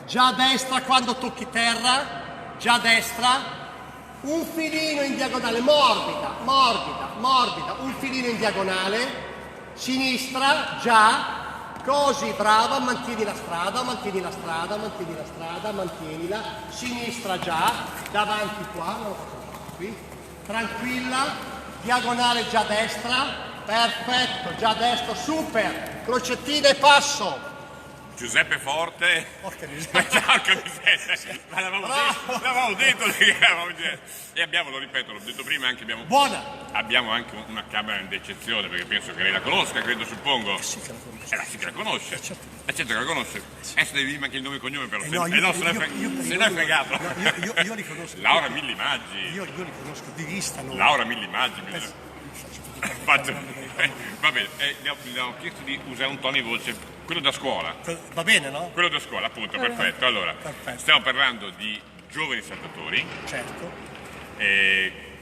già a destra quando tocchi terra, già a destra, un filino in diagonale, morbida, morbida, morbida, un filino in diagonale, sinistra, già, così, brava, mantieni la strada, mantieni la strada, mantieni la strada, mantienila, sinistra già, davanti qua, non lo faccio qui, tranquilla, diagonale già a destra, perfetto, già a destra, super, crocettina e passo. Giuseppe Forte. Porca miseria. Porca miseria. Ma l'avevamo detto e abbiamo, lo ripeto, l'ho detto prima, anche abbiamo anche una camera d'eccezione, perché penso che lei la conosca, credo, suppongo. Sì che la conosco. Sì che la conosce. Certo. Certo che la conosce. Adesso devi dirmi anche il nome e cognome, però. No, se no è fregato. Io li conosco. Laura Millimaggi. Io li conosco di vista. No? Laura Millimaggi. Va bene, le ho chiesto di usare un tono di voce, quello da scuola. Va bene, no? Quello da scuola, appunto, perfetto. Allora, stiamo parlando di giovani saltatori. Certo.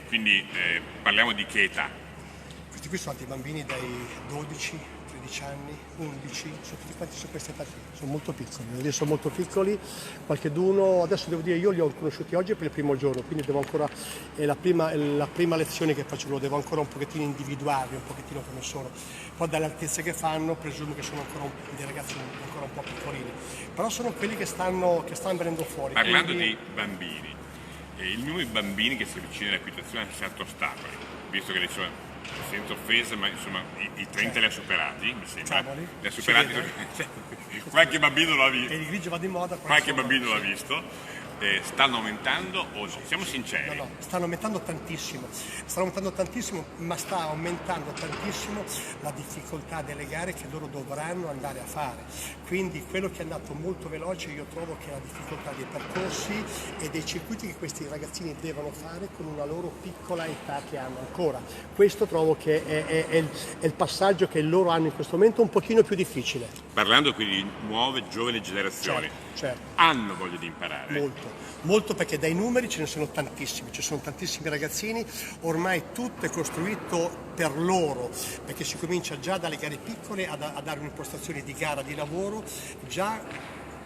Quindi parliamo di che età? Questi qui sono altri bambini dai 12, 13 anni, 11, sono tutti quanti su questa età qui. Sono molto piccoli, sono molto piccoli, qualcheduno, adesso devo dire io li ho conosciuti oggi per il primo giorno, quindi devo ancora, è la prima lezione che faccio, lo devo ancora un pochettino individuarli, un pochettino come sono. Poi dalle altezze che fanno presumo che sono ancora dei ragazzi ancora un po' piccolini, però sono quelli che stanno venendo fuori. Parlando di bambini, il numero di bambini che si avvicina all'equitazione ha un certo ostacolo, visto che insomma, senza offesa, ma insomma i 30 li ha superati, mi sembra. Li ha superati. Qualche bambino l'ha visto. E il grigio va di moda. Qualche bambino l'ha visto. Stanno aumentando o no? Siamo sinceri. No, stanno aumentando tantissimo, ma sta aumentando tantissimo la difficoltà delle gare che loro dovranno andare a fare. Quindi quello che è andato molto veloce io trovo che è la difficoltà dei percorsi e dei circuiti che questi ragazzini devono fare con una loro piccola età che hanno ancora. Questo trovo che è il passaggio che loro hanno in questo momento un pochino più difficile. Parlando quindi di nuove giovani generazioni, certo. Hanno voglia di imparare? Molto, perché dai numeri ce ne sono tantissimi, ci sono tantissimi ragazzini, ormai tutto è costruito per loro, perché si comincia già dalle gare piccole a dare un'impostazione di gara, di lavoro, già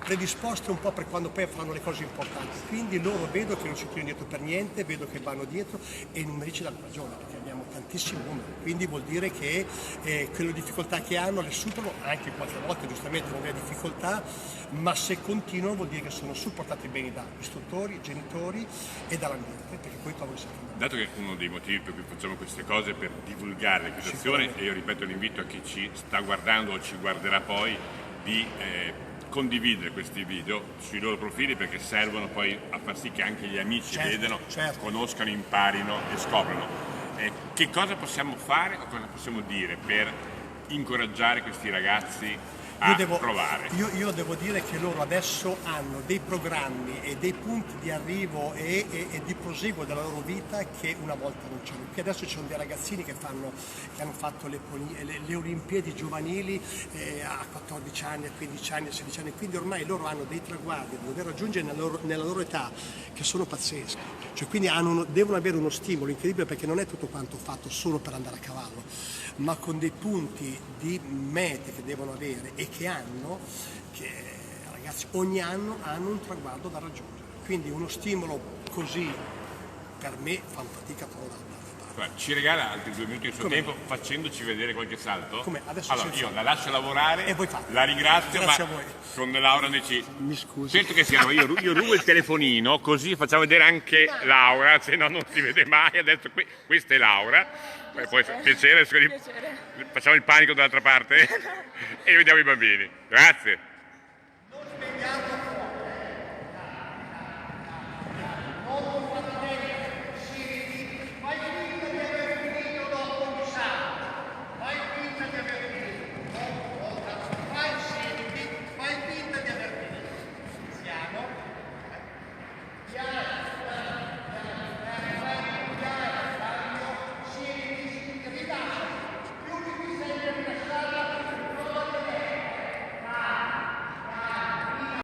predisposte un po' per quando poi fanno le cose importanti, quindi loro vedo che non si tirano dietro per niente, vedo che vanno dietro e i numeri ci danno ragione, perché abbiamo tantissimi numeri, quindi vuol dire che quelle difficoltà che hanno le superano, anche qualche volta giustamente non è difficoltà, ma se continuano vuol dire che sono supportati bene da istruttori, genitori e dall'ambiente, perché poi trovo che dato che uno dei motivi per cui facciamo queste cose è per divulgare l'equitazione, e io ripeto l'invito a chi ci sta guardando o ci guarderà poi di condividere questi video sui loro profili, perché servono poi a far sì che anche gli amici vedano, conoscano, imparino e scoprano. Che cosa possiamo fare o cosa possiamo dire per incoraggiare questi ragazzi a provare? Io devo dire che loro adesso hanno dei programmi e dei punti di arrivo e di proseguo della loro vita che una volta non c'erano. Qui adesso ci sono dei ragazzini che hanno fatto le Olimpiadi giovanili a 14 anni, a 15 anni, a 16 anni, quindi ormai loro hanno dei traguardi da dover raggiungere nella loro età che sono pazzeschi. Cioè, quindi devono avere uno stimolo incredibile, perché non è tutto quanto fatto solo per andare a cavallo, ma con dei punti di mete che devono avere e che ragazzi ogni anno hanno un traguardo da raggiungere, quindi uno stimolo così per me fa fatica a ci regala altri 2 minuti del suo tempo facendoci vedere qualche salto? Adesso allora io la lascio lavorare e voi fate. La ringrazio. Grazie a voi. Con Laura mi scusi, sento che io rubo il telefonino così facciamo vedere anche Laura, se no non si vede mai. Adesso questa è Laura, poi piacere, facciamo il panico dall'altra parte e vediamo i bambini. Grazie.